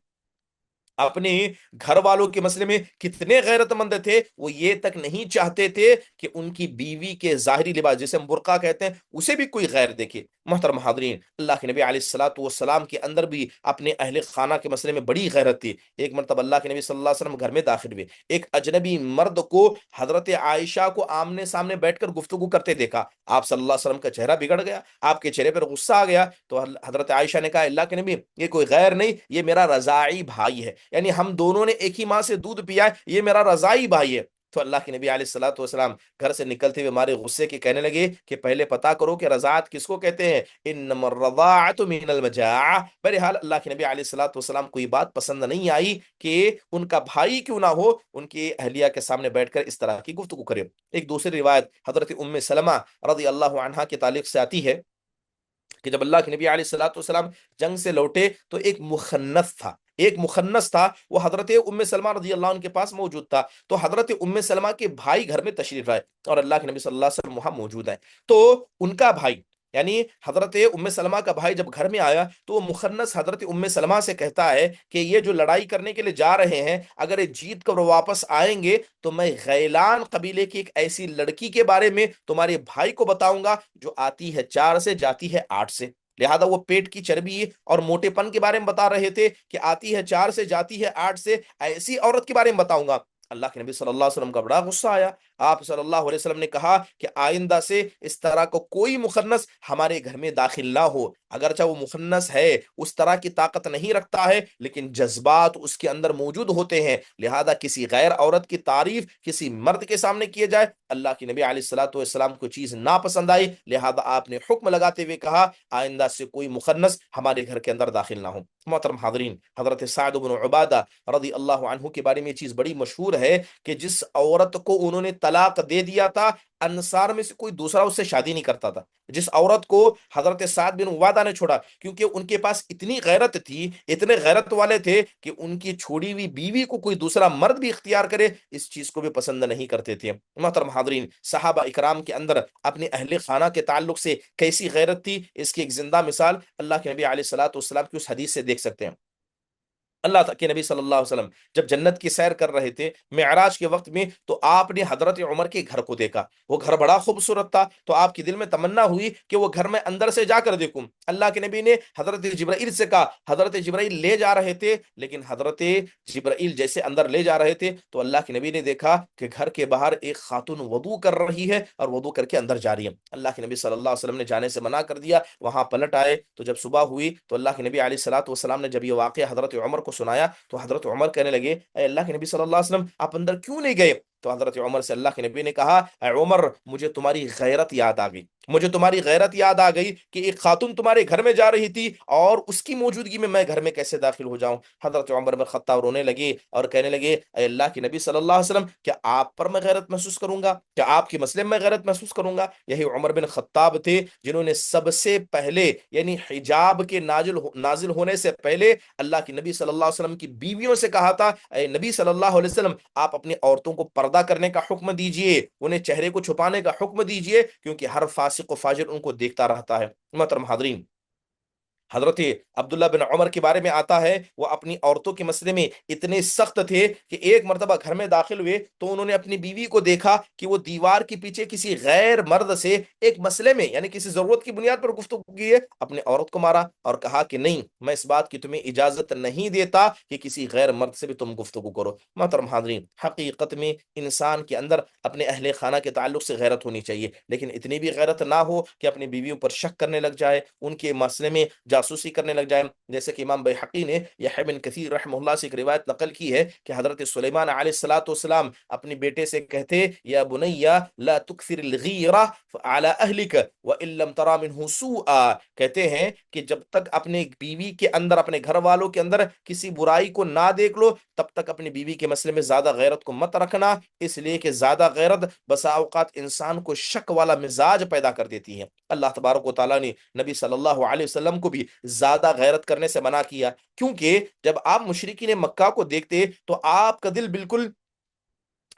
اپنے گھر والوں کے مسئلے میں کتنے غیرت مند تھے، وہ یہ تک نہیں چاہتے تھے کہ ان کی بیوی کے ظاہری لباس جسے ہم برقع کہتے ہیں اسے بھی کوئی غیر دیکھے۔ محترم حاضرین، اللہ کے نبی علیہ الصلوۃ والسلام کے اندر بھی اپنے اہل خانہ کے مسئلے میں بڑی غیرت تھی۔ ایک مرتبہ اللہ کے نبی صلی اللہ علیہ وسلم گھر میں داخل ہوئے، ایک اجنبی مرد کو حضرت عائشہ کو آمنے سامنے بیٹھ کر گفتگو کرتے دیکھا۔ آپ صلی اللہ علیہ وسلم کا چہرہ بگڑ گیا، آپ کے چہرے پر غصہ آ گیا۔ تو حضرت عائشہ نے کہا اللہ کے نبی یہ کوئی غیر نہیں، یہ میرا رضاعی بھائی ہے، یعنی ہم دونوں نے ایک ہی ماں سے دودھ پیا ہے، یہ میرا رضاعی بھائی ہے۔ تو اللہ کے نبی علیہ الصلوۃ والسلام گھر سے نکلتے ہوئے ہمارے غصے کے کہنے لگے کہ پہلے پتا کرو کہ رضاعت کس کو کہتے ہیں، انما الرضاعۃ من المجاعہ۔ بہرحال اللہ کے نبی علیہ الصلوۃ والسلام کو یہ بات پسند نہیں آئی کہ ان کا بھائی کیوں نہ ہو ان کی اہلیہ کے سامنے بیٹھ کر اس طرح کی گفتگو کرے۔ ایک دوسری روایت حضرت ام سلمہ رضی اللہ عنہا کے تعلق سے آتی ہے کہ جب اللہ کے نبی علیہ الصلوۃ والسلام جنگ سے لوٹے تو ایک مخنث تھا وہ حضرت ام سلمہ رضی اللہ عنہ کے پاس موجود تھا۔ تو حضرت ام سلمہ کے بھائی گھر میں تشریف لائے اور اللہ کے نبی صلی اللہ علیہ وسلم وہاں موجود ہیں۔ تو ان کا بھائی یعنی حضرت ام سلمہ کا بھائی جب گھر میں آیا تو وہ مخنث حضرت ام سلمہ سے کہتا ہے کہ یہ جو لڑائی کرنے کے لیے جا رہے ہیں اگر یہ جیت کر واپس آئیں گے تو میں غیلان قبیلے کی ایک ایسی لڑکی کے بارے میں تمہارے بھائی کو بتاؤں گا جو آتی ہے 4 سے جاتی ہے 8 سے۔ لہذا وہ پیٹ کی چربی اور موٹے پن کے بارے میں بتا رہے تھے کہ آتی ہے 4 سے جاتی ہے 8 سے، ایسی عورت کے بارے میں بتاؤں گا۔ اللہ کے نبی صلی اللہ علیہ وسلم کا بڑا غصہ آیا۔ آپ صلی اللہ علیہ وسلم نے کہا کہ آئندہ سے اس طرح کو کوئی مخنث ہمارے گھر میں داخل نہ ہو، اگرچہ وہ مخنث ہے، اس طرح کی طاقت نہیں رکھتا ہے، لیکن جذبات اس کے اندر موجود ہوتے ہیں، لہذا کسی غیر عورت کی تعریف کسی مرد کے سامنے کیے جائے اللہ کے نبی علیہ الصلوۃ والسلام کو چیز ناپسند آئی، لہذا آپ نے حکم لگاتے ہوئے کہا آئندہ سے کوئی مخنث ہمارے گھر کے اندر داخل نہ ہو۔ محترم حاضرین، حضرت سعد بن عبادہ رضی اللہ عنہ کے بارے میں یہ چیز بڑی مشہور ہے کہ جس عورت کو انہوں نے طلاق دے دیا تھا انصار میں سے کوئی دوسرا اس سے شادی نہیں کرتا تھا۔ جس عورت کو حضرت سعد بن عبادہ نے چھوڑا کیونکہ ان کے پاس اتنی غیرت تھی، اتنے غیرت والے تھے کہ ان کی چھوڑی ہوئی بیوی کو کوئی دوسرا مرد بھی اختیار کرے اس چیز کو بھی پسند نہیں کرتے تھے۔ محترم حاضرین، صحابہ اکرام کے اندر اپنے اہل خانہ کے تعلق سے کیسی غیرت تھی اس کی ایک زندہ مثال اللہ کے نبی علیہ الصلوۃ والسلام کی اس حدیث سے دیکھ سکتے ہیں۔ اللہ کے نبی صلی اللہ علیہ وسلم جب جنت کی سیر کر رہے تھے معراج کے وقت میں تو آپ نے حضرت عمر کے گھر کو دیکھا، وہ گھر بڑا خوبصورت تھا، تو آپ کے دل میں تمنا ہوئی کہ وہ گھر میں اندر سے جا کر دیکھوں۔ اللہ کے نبی نے حضرت جبرائیل سے کہا، حضرت جبرائیل لے جا رہے تھے، لیکن حضرت جبرائیل جیسے اندر لے جا رہے تھے تو اللہ کے نبی نے دیکھا کہ گھر کے باہر ایک خاتون وضو کر رہی ہے اور وضو کر کے اندر جا رہی ہے۔ اللہ کے نبی صلی اللہ علیہ وسلم نے جانے سے منع کر دیا، وہاں پلٹ آئے تو جب صبح ہوئی تو اللہ کے نبی علیہ الصلوۃ والسلام نے جب یہ واقعہ حضرت عمر کو سنایا تو حضرت عمر کہنے لگے اے اللہ کے نبی صلی اللہ علیہ وسلم آپ اندر کیوں نہیں گئے؟ تو حضرت عمر سے اللہ کے نبی نے کہا اے عمر مجھے تمہاری غیرت یاد آ گئی، مجھے تمہاری غیرت یاد آ گئی کہ ایک خاتون تمہارے گھر میں جا رہی تھی اور اس کی موجودگی میں گھر میں کیسے داخل ہو جاؤں۔ حضرت عمر بن خطاب رونے لگے اور کہنے لگے اے اللہ کے نبی صلی اللہ علیہ وسلم کیا آپ پر میں غیرت محسوس کروں گا، کیا آپ کے مسئلے میں غیرت محسوس کروں گا؟ یہی عمر بن خطاب تھے جنہوں نے سب سے پہلے یعنی حجاب کے نازل ہونے سے پہلے اللہ کے نبی صلی اللہ علیہ وسلم کی بیویوں سے کہا تھا اے نبی صلی اللہ علیہ وسلم آپ اپنی عورتوں کو پردہ کرنے کا حکم دیجئے، انہیں چہرے کو چھپانے کا حکم دیجئے کیونکہ ہر فاسق و فاجر ان کو دیکھتا رہتا ہے۔ محترم حاضرین، حضرت عبداللہ بن عمر کے بارے میں آتا ہے وہ اپنی عورتوں کے مسئلے میں اتنے سخت تھے کہ ایک مرتبہ گھر میں داخل ہوئے تو انہوں نے اپنی بیوی کو دیکھا کہ وہ دیوار کے پیچھے کسی غیر مرد سے ایک مسئلے میں یعنی کسی ضرورت کی بنیاد پر گفتگو کی ہے، اپنے عورت کو مارا اور کہا کہ نہیں میں اس بات کی تمہیں اجازت نہیں دیتا کہ کسی غیر مرد سے بھی تم گفتگو کرو۔ محترم حاضرین، حقیقت میں انسان کے اندر اپنے اہل خانہ کے تعلق سے غیرت ہونی چاہیے، لیکن اتنی بھی غیرت نہ ہو کہ اپنی بیویوں پر شک کرنے لگ جائے، ان کے مسئلے میں جاسوسی کرنے لگ جائے۔ جیسے کہ امام بیہقی نے یحییٰ بن کثیر رحمہ اللہ سے ایک روایت نقل کی ہے کہ حضرت سلیمان علیہ الصلوۃ والسلام اپنے بیٹے سے کہتے یا بنی لا تکثر الغیرہ علی اہلک وان لم ترى منه سوءا، کہتے ہیں کہ جب تک اپنے بیوی کے اندر اپنے گھر والوں کے اندر کسی برائی کو نہ دیکھ لو تب تک اپنی بیوی کے مسئلے میں زیادہ غیرت کو مت رکھنا، اس لیے کہ زیادہ غیرت بسا اوقات انسان کو شک والا مزاج پیدا کر دیتی ہے۔ اللہ تبارک و تعالیٰ نے نبی صلی اللہ علیہ وسلم کو بھی زیادہ غیرت کرنے سے منع کیا، کیونکہ جب آپ مشرکین مکہ کو دیکھتے تو آپ کا دل بالکل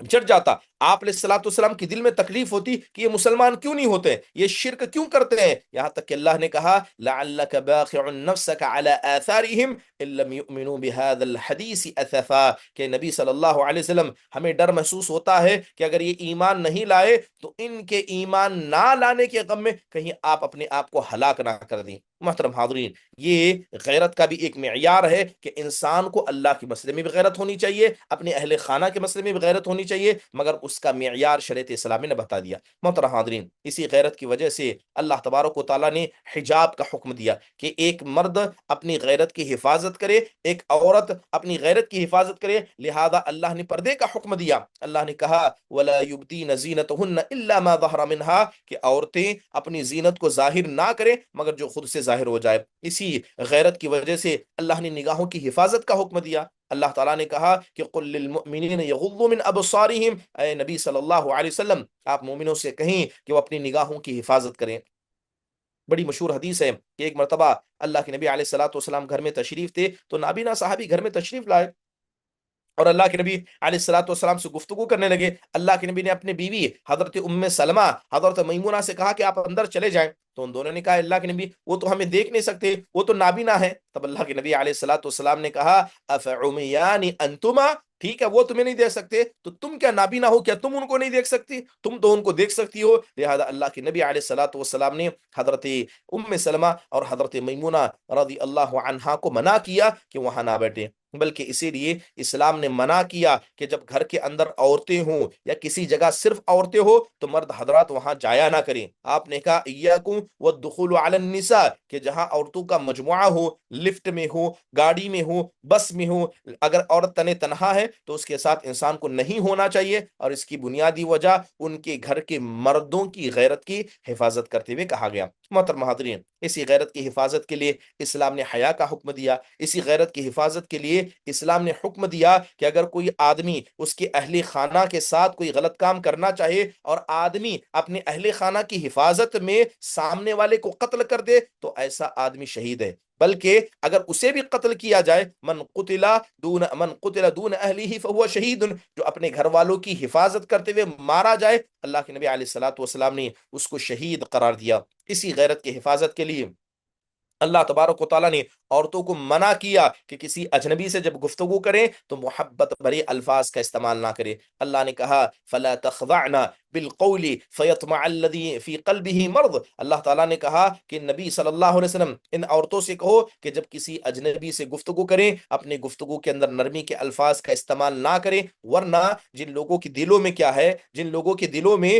چڑھ جاتا، آپ علیہ الصلوۃ والسلام کی دل میں تکلیف ہوتی کہ یہ مسلمان کیوں نہیں ہوتے، یہ شرک کیوں کرتے ہیں، یہاں تک کہ اللہ نے کہا لعلک باخع نفسک علی آثارہم ان لم یؤمنوا بهذا الحدیث اسفا، کہ نبی صلی اللہ علیہ وسلم ہمیں ڈر محسوس ہوتا ہے کہ اگر یہ ایمان نہیں لائے تو ان کے ایمان نہ لانے کے غم میں کہیں آپ اپنے آپ کو ہلاک نہ کر دیں۔ محترم حاضرین، یہ غیرت کا بھی ایک معیار ہے کہ انسان کو اللہ کے مسئلے میں بھی غیرت ہونی چاہیے، اپنے اہل خانہ کے مسئلے میں بھی غیرت ہونی چاہیے، مگر اس کا معیار شریعت اسلامی نے بتا دیا۔ محترم حاضرین، اسی غیرت کی وجہ سے اللہ تبارک و تعالیٰ نے حجاب کا حکم دیا کہ ایک مرد اپنی غیرت کی حفاظت کرے، ایک عورت اپنی غیرت کی حفاظت کرے، لہذا اللہ نے پردے کا حکم دیا۔ اللہ نے کہا وَلَا يُبْدِينَ زِينَتُهُنَّ إِلَّا مَا ظَهَرَ مِنْهَا، کہ عورتیں اپنی زینت کو ظاہر نہ کریں مگر جو خود سے ظاہر ہو جائے۔ اسی غیرت کی وجہ سے اللہ نے نگاہوں کی حفاظت کا حکم دیا۔ اللہ تعالیٰ نے کہا کہ قُلْ لِلْمُؤْمِنِينَ يَغُضُّوا مِنْ أَبْصَارِهِمْ، اے نبی صلی اللہ علیہ وسلم آپ مومنوں سے کہیں کہ وہ اپنی نگاہوں کی حفاظت کریں۔ بڑی مشہور حدیث ہے کہ ایک مرتبہ اللہ کے نبی علیہ الصلوۃ والسلام گھر میں تشریف تھے تو نابینا صحابی گھر میں تشریف لائے اور اللہ کے نبی علیہ الصلوۃ والسلام سے گفتگو کرنے لگے۔ اللہ کے نبی نے اپنے بیوی حضرت ام سلمہ حضرت میمونہ سے کہا کہ آپ اندر چلے جائیں، تو ان دونوں نے کہا اللہ کے نبی وہ تو ہمیں دیکھ نہیں سکتے، وہ تو نابینا ہے۔ تب اللہ کے نبی علیہ الصلوۃ والسلام نے کہا افعمیان انتما، ٹھیک ہے وہ تمہیں نہیں دیکھ سکتے تو تم کیا نابینا ہو، کیا تم ان کو نہیں دیکھ سکتی، تم تو ان کو دیکھ سکتی ہو۔ لہذا اللہ کے نبی علیہ الصلوۃ والسلام نے حضرت ام سلمہ اور حضرت میمونہ رضی اللہ عنہا کو منع کیا کہ وہاں نہ بیٹھیں، بلکہ اسی لیے اسلام نے منع کیا کہ جب گھر کے اندر عورتیں ہوں یا کسی جگہ صرف عورتیں ہو تو مرد حضرات وہاں جایا نہ کریں۔ آپ نے کہا ایاکم والدخول علی النساء، کہ جہاں عورتوں کا مجموعہ ہو، لفٹ میں ہو، گاڑی میں ہو، بس میں ہو، اگر عورت تنے تنہا ہے تو اس کے ساتھ انسان کو نہیں ہونا چاہیے، اور اس کی بنیادی وجہ ان کے گھر کے مردوں کی غیرت کی حفاظت کرتے ہوئے کہا گیا۔ محترم حاضرین، اسی غیرت کی حفاظت کے لیے اسلام نے حیا کا حکم دیا۔ اسی غیرت کی حفاظت کے لیے اسلام نے حکم دیا کہ اگر کوئی آدمی اس کے اہل خانہ کے ساتھ کوئی غلط کام کرنا چاہے اور آدمی اپنے اہل خانہ کی حفاظت میں سامنے والے کو قتل کر دے تو ایسا آدمی شہید ہے، بلکہ اگر اسے بھی قتل کیا جائے من قتل دون اہلہ فہو شہید، جو اپنے گھر والوں کی حفاظت کرتے ہوئے مارا جائے اللہ کے نبی علیہ الصلوۃ والسلام نے اس کو شہید قرار دیا۔ اسی غیرت کی حفاظت کے لیے اللہ تبارک و تعالیٰ نے عورتوں کو منع کیا کہ کسی اجنبی سے جب گفتگو کریں تو محبت بھرے الفاظ کا استعمال نہ کرے۔ اللہ نے کہا فلا تخضعن بالقول فیطمع الذی فی قلبہ مرض، اللہ تعالیٰ نے کہا کہ نبی صلی اللہ علیہ وسلم ان عورتوں سے کہو کہ جب کسی اجنبی سے گفتگو کریں اپنے گفتگو کے اندر نرمی کے الفاظ کا استعمال نہ کریں، ورنہ جن لوگوں کے دلوں میں کیا ہے، جن لوگوں کے دلوں میں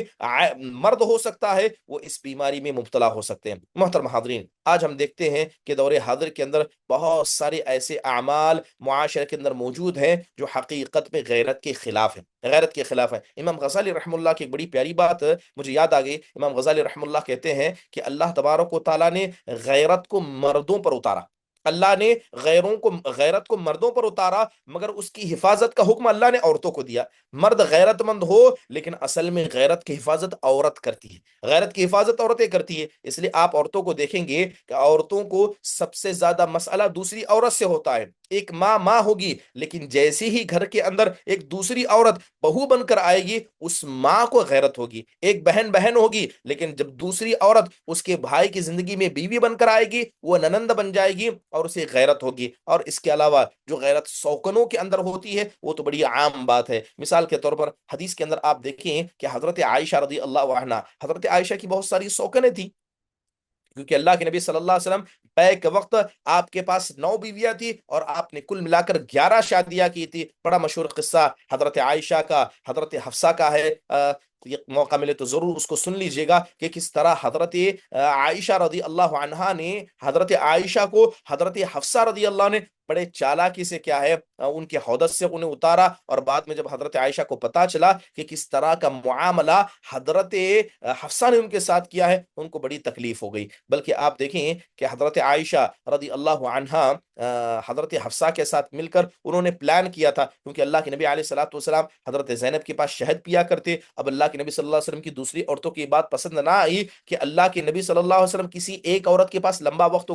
مرض ہو سکتا ہے وہ اس بیماری میں مبتلا ہو سکتے ہیں۔ محترم حاضرین، آج ہم دیکھتے ہیں کہ دور حاضر کے اندر بہت سارے ایسے اعمال معاشرے کے اندر موجود ہیں جو حقیقت میں غیرت کے خلاف ہیں، غیرت کے خلاف ہیں۔ امام غزالی رحمہ اللہ کی ایک بڑی پیاری بات مجھے یاد آ گئی۔ امام غزالی رحمہ اللہ کہتے ہیں کہ اللہ تبارک و تعالیٰ نے غیرت کو مردوں پر اتارا، اللہ نے غیرت کو مردوں پر اتارا، مگر اس کی حفاظت کا حکم اللہ نے عورتوں کو دیا۔ مرد غیرت مند ہو لیکن اصل میں غیرت کی حفاظت عورت کرتی ہے، غیرت کی حفاظت عورتیں کرتی ہے۔ اس لیے آپ عورتوں کو دیکھیں گے کہ عورتوں کو سب سے زیادہ مسئلہ دوسری عورت سے ہوتا ہے۔ ایک ماں ہوگی لیکن جیسے ہی گھر کے اندر ایک دوسری عورت بہو بن کر آئے گی اس ماں کو غیرت ہوگی۔ ایک بہن ہوگی لیکن جب دوسری عورت اس کے بھائی کی زندگی میں بیوی بن کر آئے گی وہ ننند بن جائے گی اور اسے غیرت ہوگی۔ اور اس کے علاوہ جو غیرت سوکنوں کے اندر ہوتی ہے وہ تو بڑی عام بات ہے۔ مثال کے طور پر حدیث کے اندر آپ دیکھیں کہ حضرت عائشہ رضی اللہ عنہا، حضرت عائشہ کی بہت ساری سوکنیں تھیں، کیونکہ اللہ کے نبی صلی اللہ علیہ وسلم بیک وقت آپ کے پاس 9 بیویاں تھی اور آپ نے کل ملا کر 11 شادیاں کی تھی۔ بڑا مشہور قصہ حضرت عائشہ کا، حضرت حفصہ کا ہے، یہ موقع ملے تو ضرور اس کو سن لیجئے گا کہ کس طرح حضرت عائشہ رضی اللہ عنہا نے حضرت عائشہ کو حضرت حفصہ رضی اللہ نے بڑے چالاکی سے کیا ہے ان کے حدث سے انہیں اتارا، اور بعد میں جب حضرت عائشہ کو پتا چلا کہ کس طرح کا معاملہ حضرت حفصہ نے ان کے ساتھ کیا ہے ان کو بڑی تکلیف ہو گئی۔ بلکہ آپ دیکھیں کہ حضرت عائشہ رضی اللہ عنہا حضرت حفصہ کے ساتھ مل کر انہوں نے پلان کیا تھا، کیونکہ اللہ کے نبی علیہ الصلوۃ والسلام حضرت زینب کے پاس شہد پیا کرتے۔ اب اللہ کے نبی صلی اللہ علیہ وسلم کی دوسری عورتوں کی بات پسند نہ آئی کہ اللہ کے نبی صلی اللہ علیہ وسلم کسی ایک عورت کے پاس لمبا وقت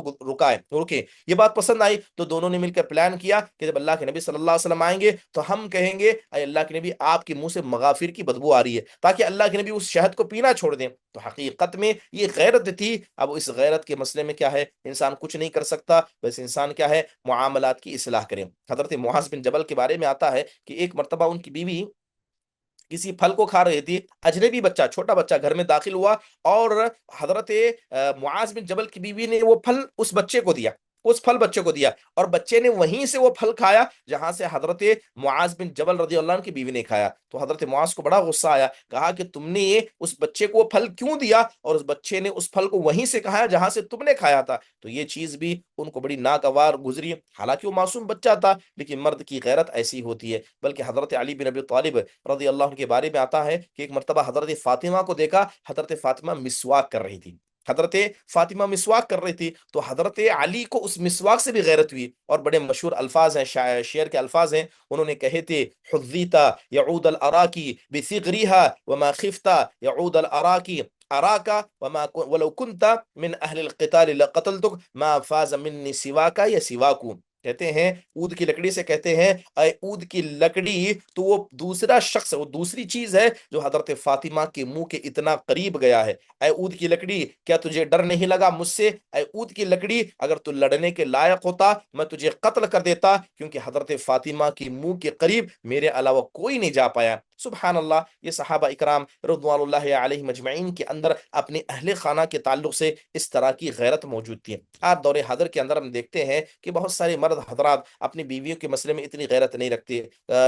رکے، یہ بات پسند آئی تو دونوں نے مل کر پلان کیا کہ جب اللہ کے نبی نبی صلی اللہ علیہ وسلم آئیں گے تو ہم کہیں گے اے اللہ کے نبی آپ کے منہ سے مغافر کی بدبو آ رہی ہے، تاکہ اللہ کے نبی اس شہد کو پینا چھوڑ دیں۔ تو حقیقت میں یہ غیرت تھی۔ اب اس غیرت کے مسئلے میں کیا ہے، انسان کچھ نہیں کر سکتا، بس انسان کیا ہے، معاملات کی اصلاح کریں۔ حضرت معاذ بن جبل کے بارے میں آتا ہے کہ ایک مرتبہ ان کی بیوی کسی پھل کو کھا رہی تھی، اجنبی بچہ، چھوٹا بچہ گھر میں داخل ہوا، اور حضرت معاذ بن جبل کی بیوی نے وہ پھل اس بچے کو دیا، اس پھل بچے کو دیا، اور بچے نے وہیں سے وہ پھل کھایا جہاں سے حضرت معاذ بن جبل رضی اللہ عنہ کی بیوی نے کھایا۔ تو حضرت معاذ کو بڑا غصہ آیا، کہا کہ تم نے یہ اس بچے کو وہ پھل کیوں دیا، اور اس بچے نے اس پھل کو وہیں سے کھایا جہاں سے تم نے کھایا تھا۔ تو یہ چیز بھی ان کو بڑی ناگوار گزری، حالانکہ وہ معصوم بچہ تھا، لیکن مرد کی غیرت ایسی ہوتی ہے۔ بلکہ حضرت علی بن ابی طالب رضی اللہ عنہ کے بارے میں آتا ہے کہ ایک مرتبہ حضرت فاطمہ کو دیکھا، حضرت فاطمہ مسواک کر رہی تھی، حضرت فاطمہ مسواک کر رہی تھی، تو حضرت علی کو اس مسواک سے بھی غیرت ہوئی، اور بڑے مشہور الفاظ ہیں، شعر کے الفاظ ہیں، انہوں نے کہے تھے حذیتا یعود الاراکی بثغریها وما خفتا یعود الاراکی اراکا وما ولو كنت من اہل القتال لقتلتك ما فاز مني سواکا یا سواکو۔ کہتے ہیں اود کی لکڑی سے کہتے ہیں اے اود کی لکڑی، تو وہ دوسرا شخص، وہ دوسری چیز ہے جو حضرت فاطمہ کے منہ کے اتنا قریب گیا ہے۔ اے اود کی لکڑی، کیا تجھے ڈر نہیں لگا مجھ سے؟ اے اود کی لکڑی، اگر تو لڑنے کے لائق ہوتا میں تجھے قتل کر دیتا، کیونکہ حضرت فاطمہ کی منہ کے قریب میرے علاوہ کوئی نہیں جا پایا۔ سبحان اللہ، یہ صحابہ اکرام رضوان اللہ علیہ مجمعین کے اندر اپنے اہل خانہ کے تعلق سے اس طرح کی غیرت موجود تھی۔ آج دور حاضر کے اندر ہم دیکھتے ہیں کہ بہت سارے مرد حضرات اپنی بیویوں کے مسئلے میں اتنی غیرت نہیں رکھتے۔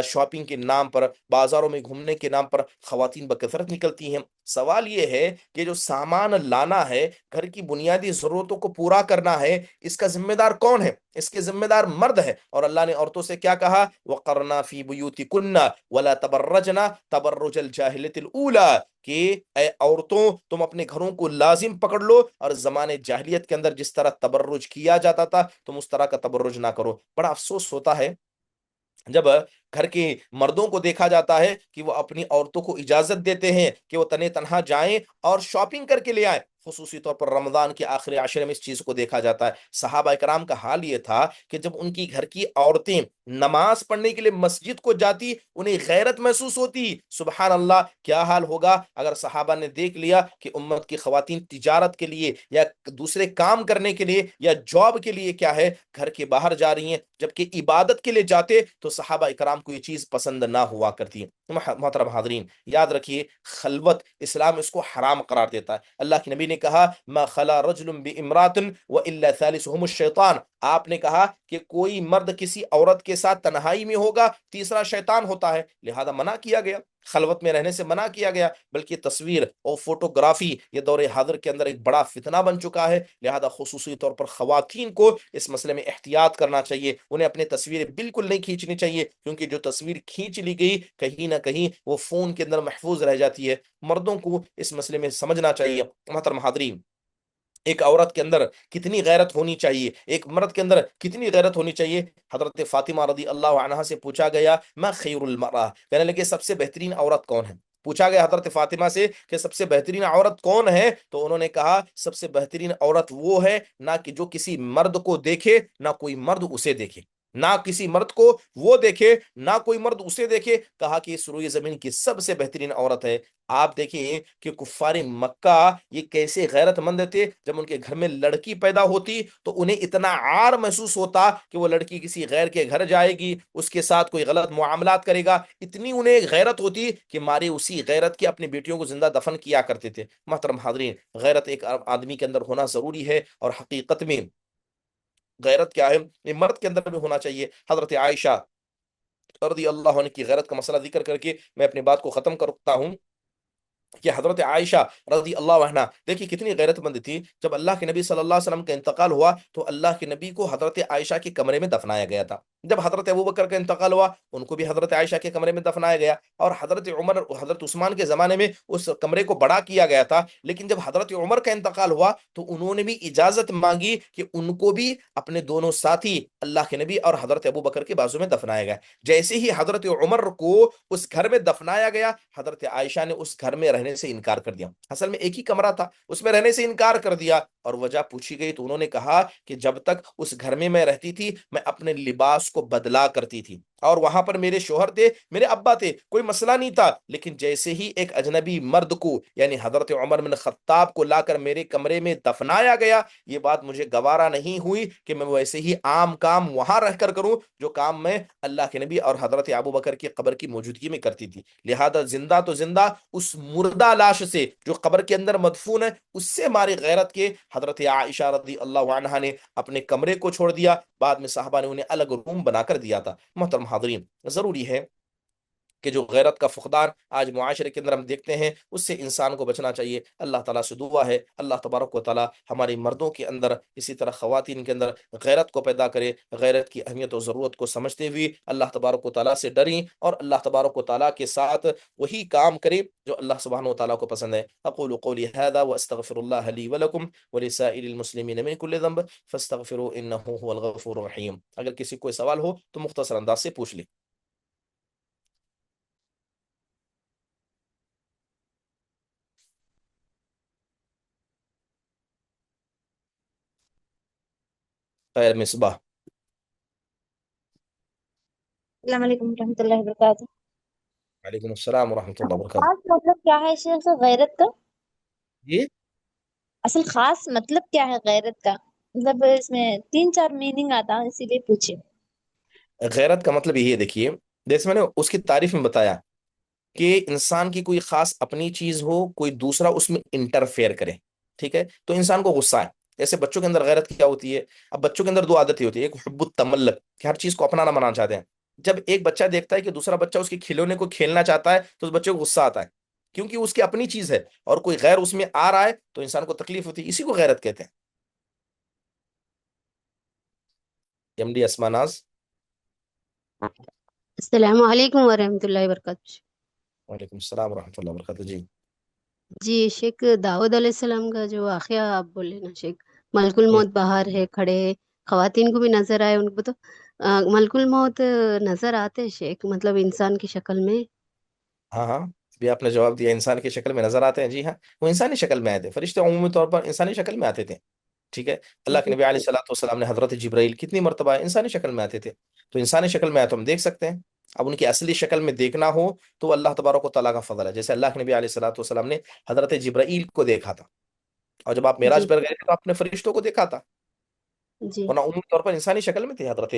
شاپنگ کے نام پر، بازاروں میں گھومنے کے نام پر خواتین بکثرت نکلتی ہیں۔ سوال یہ ہے کہ جو سامان لانا ہے، گھر کی بنیادی ضرورتوں کو پورا کرنا ہے، اس کا ذمہ دار کون ہے؟ اس کے ذمہ دار مرد ہے، اور اللہ نے عورتوں سے کیا کہا؟ وَقَرْنَا فِي بُيُوتِكُنَّ وَلَا تَبَرَّجْنَا تَبَرُّجَ الْجَاهِلِيَّةِ الْأُولَىٰ، کہ اے عورتوں تم اپنے گھروں کو لازم پکڑ لو، اور زمانے جاہلیت کے اندر جس طرح تبرج کیا جاتا تھا تم اس طرح کا تبرج نہ کرو۔ بڑا افسوس ہوتا ہے جب گھر کے مردوں کو دیکھا جاتا ہے کہ وہ اپنی عورتوں کو اجازت دیتے ہیں کہ وہ تنہا تنہا جائیں اور شاپنگ کر کے لے آئیں۔ خصوصی طور پر رمضان کے آخری عشرے میں اس چیز کو دیکھا جاتا ہے۔ صحابہ کرام کا حال یہ تھا کہ جب ان کی گھر کی عورتیں نماز پڑھنے کے لیے مسجد کو جاتی، انہیں غیرت محسوس ہوتی۔ سبحان اللہ، کیا حال ہوگا اگر صحابہ نے دیکھ لیا کہ امت کی خواتین تجارت کے لیے یا دوسرے کام کرنے کے لیے یا جاب کے لیے کیا ہے، گھر کے باہر جا رہی ہیں، جبکہ عبادت کے لیے جاتے تو صحابہ اکرام کو یہ چیز پسند نہ ہوا کرتی۔ محترم حاضرین، یاد رکھیے، خلوت اسلام اس کو حرام قرار دیتا ہے۔ اللہ کے نبی نے کہا ما خلا رجل بامرات والا ثالثهم الشیطان، آپ نے کہا کہ کوئی مرد کسی عورت کے ساتھ تنہائی میں ہوگا، تیسرا شیطان ہوتا ہے، لہذا منع کیا گیا، خلوت میں رہنے سے منع کیا گیا۔ بلکہ تصویر اور فوٹوگرافی یہ دور حاضر کے اندر ایک بڑا فتنہ بن چکا ہے، لہذا خصوصی طور پر خواتین کو اس مسئلے میں احتیاط کرنا چاہیے، انہیں اپنے تصویریں بالکل نہیں کھینچنی چاہیے، کیونکہ جو تصویر کھینچ لی گئی کہیں نہ کہیں وہ فون کے اندر محفوظ رہ جاتی ہے۔ مردوں کو اس مسئلے میں سمجھنا چاہیے۔ محترم حاضرین، ایک عورت کے اندر کتنی غیرت ہونی چاہیے، ایک مرد کے اندر کتنی غیرت ہونی چاہیے۔ حضرت فاطمہ رضی اللہ عنہا سے پوچھا گیا ما خیر المرأة، کہنے لگے سب سے بہترین عورت کون ہے؟ پوچھا گیا حضرت فاطمہ سے کہ سب سے بہترین عورت کون ہے، تو انہوں نے کہا سب سے بہترین عورت وہ ہے نہ کہ جو کسی مرد کو دیکھے نہ کوئی مرد اسے دیکھے، نہ کسی مرد کو وہ دیکھے نہ کوئی مرد اسے دیکھے، کہا کہ اس روئے زمین کی سب سے بہترین عورت ہے۔ آپ دیکھیں کہ کفار مکہ یہ کیسے غیرت مند تھے، جب ان کے گھر میں لڑکی پیدا ہوتی تو انہیں اتنا عار محسوس ہوتا کہ وہ لڑکی کسی غیر کے گھر جائے گی، اس کے ساتھ کوئی غلط معاملات کرے گا، اتنی انہیں غیرت ہوتی کہ مارے اسی غیرت کی اپنی بیٹیوں کو زندہ دفن کیا کرتے تھے۔ محترم حاضرین، غیرت ایک آدمی کے اندر ہونا ضروری ہے، اور حقیقت میں غیرت کیا ہے، یہ مرد کے اندر بھی ہونا چاہیے۔ حضرت عائشہ رضی اللہ عنہ کی غیرت کا مسئلہ ذکر کر کے میں اپنی بات کو ختم کرتا ہوں کہ حضرت عائشہ رضی اللہ عنہا دیکھیے کتنی غیرت مند تھی۔ جب اللہ کے نبی صلی اللہ علیہ وسلم کا انتقال ہوا تو اللہ کے نبی کو حضرت عائشہ کے کمرے میں دفنایا گیا تھا۔ جب حضرت ابوبکر کا انتقال ہوا ان کو بھی حضرت عائشہ کے کمرے میں دفنایا گیا، اور حضرت عمر حضرت عثمان کے زمانے میں اس کمرے کو بڑا کیا گیا تھا، لیکن جب حضرت عمر کا انتقال ہوا تو انہوں نے بھی اجازت مانگی کہ ان کو بھی اپنے دونوں ساتھی اللہ کے نبی اور حضرت ابوبکر کے بازو میں دفنایا گیا۔ جیسے ہی حضرت عمر کو اس گھر میں دفنایا گیا، حضرت عائشہ نے اس گھر میں رہنے سے انکار کر دیا۔ اصل میں ایک ہی کمرہ تھا، اس میں رہنے سے انکار کر دیا، اور وجہ پوچھی گئی تو انہوں نے کہا کہ جب تک اس گھر میں رہتی تھی میں اپنے لباس کو بدلا کرتی تھی، اور وہاں پر میرے شوہر تھے، میرے ابا تھے، کوئی مسئلہ نہیں تھا، لیکن جیسے ہی ایک اجنبی مرد کو یعنی حضرت عمر بن خطاب کو لا کر میرے کمرے میں دفنایا گیا، یہ بات مجھے گوارا نہیں ہوئی کہ میں ویسے ہی عام کام وہاں رہ کر کروں جو کام میں اللہ کے نبی اور حضرت ابو بکر کی قبر کی موجودگی میں کرتی تھی۔ لہذا زندہ تو زندہ، اس مردہ لاش سے جو قبر کے اندر مدفون ہے اس سے ہماری غیرت کے حضرت عائشہ رضی اللہ عنہا نے اپنے کمرے کو چھوڑ دیا، بعد میں صحابہ نے انہیں الگ روم بنا کر دیا تھا۔ محترم حاضرین، ضروری ہے کہ جو غیرت کا فقدان آج معاشرے کے اندر ہم دیکھتے ہیں اس سے انسان کو بچنا چاہیے۔ اللہ تعالیٰ سے دعا ہے اللہ تبارک و تعالیٰ ہماری مردوں کے اندر اسی طرح خواتین کے اندر غیرت کو پیدا کرے، غیرت کی اہمیت و ضرورت کو سمجھتے ہوئے اللہ تبارک و تعالیٰ سے ڈریں اور اللہ تبارک و تعالیٰ کے ساتھ وہی کام کریں جو اللہ سبحانہ و تعالیٰ کو پسند ہے۔ اقول قولی هذا واستغفر الله لي ولكم ولسائر المسلمین من كل ذنب فاستغفروا انه هو الغفور الرحیم۔ اگر کسی کوئی سوال ہو تو مختصر انداز سے پوچھ لیں۔ خیر مصباح۔ السلام علیکم ورحمۃ اللہ وبرکاتہ۔ وعلیکم السلام ورحمۃ اللہ وبرکاتہ۔ خاص مطلب کیا ہے شیخ غیرت کا؟ جی، اصل خاص مطلب کیا ہے غیرت کا؟ مطلب اس میں تین چار میننگ آتا ہے، اسی لیے پوچھے۔ غیرت کا مطلب یہی ہے، دیکھیے جیسے میں نے اس کی تعریف میں بتایا کہ انسان کی کوئی خاص اپنی چیز ہو، کوئی دوسرا اس میں انٹرفیئر کرے، ٹھیک ہے، تو انسان کو غصہ ہے۔ ایسے بچوں کے اندر غیرت کیا ہوتی ہے؟ اب بچوں کے اندر دو عادتیں ہوتی ہے، ایک حب التملک کہ ہر چیز کو اپنانا بنانا چاہتے ہیں۔ جب ایک بچہ دیکھتا ہے کہ دوسرا بچہ اس کے کھلونے کو کھیلنا چاہتا ہے تو اس بچے کو غصہ آتا ہے، کیونکہ اس کی اپنی چیز ہے اور کوئی غیر اس میں آ رہا ہے تو انسان کو تکلیف ہوتی ہے، اسی کو غیرت کہتے ہیں۔ ایم ڈی اسما ناز۔ السلام علیکم ورحمۃ اللہ وبرکاتہ۔ وعلیکم السلام ورحمۃ اللہ وبرکاتہ۔ جی جی شیخ، داؤد علیہ السلام کا جو واقعہ آپ بولے نا شیخ، ملک الموت باہر ہے کھڑے ہے، خواتین کو بھی نظر آئے، ان کو تو ملک الموت نظر آتے شیخ، مطلب انسان کی شکل میں؟ ہاں ہاں، بھی آپ نے جواب دیا، انسان کی شکل میں نظر آتے ہیں، جی ہاں، وہ انسانی شکل میں آئے تھے، فرشتے عمومی طور پر انسانی شکل میں آتے تھے، ٹھیک ہے۔ اللہ کے جی نبی علیہ الصلوۃ والسلام نے حضرت جبرائیل کتنی مرتبہ انسانی شکل میں آتے تھے، تو انسانی شکل میں آئے تو ہم دیکھ سکتے ہیں۔ اب ان کی اصلی شکل میں دیکھنا ہو تو اللہ تبارک و تعالیٰ کا فضل ہے، جیسے اللہ کے نبی علیہ الصلوۃ والسلام نے حضرت جبرائیل کو دیکھا تھا، اور جب آپ جی معراج پر گئے تھے تو آپ نے فرشتوں کو دیکھا تھا، جی ورنہ عمومی طور پر انسانی شکل میں تھے حضرت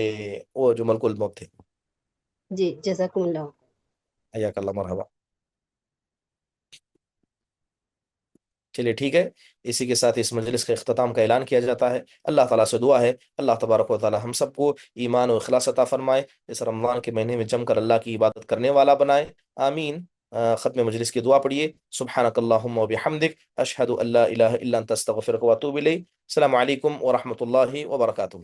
وہ جو ملک الموت تھے۔ جی، جزاکم اللہ۔ حیاک اللہ، مرحبا۔ چلیے ٹھیک ہے، اسی کے ساتھ اس مجلس کے اختتام کا اعلان کیا جاتا ہے۔ اللہ تعالیٰ سے دعا ہے اللہ تبارک و تعالیٰ ہم سب کو ایمان و اخلاص عطا فرمائے، اس رمضان کے مہینے میں جم کر اللہ کی عبادت کرنے والا بنائے، آمین۔ ختم مجلس کی دعا پڑھیے، سبحانک اللہم و بحمدک، اشہد ان لا الہ الا انت استغفرک و اتوب الیک۔ السلام علیکم ورحمۃ اللہ وبرکاتہ۔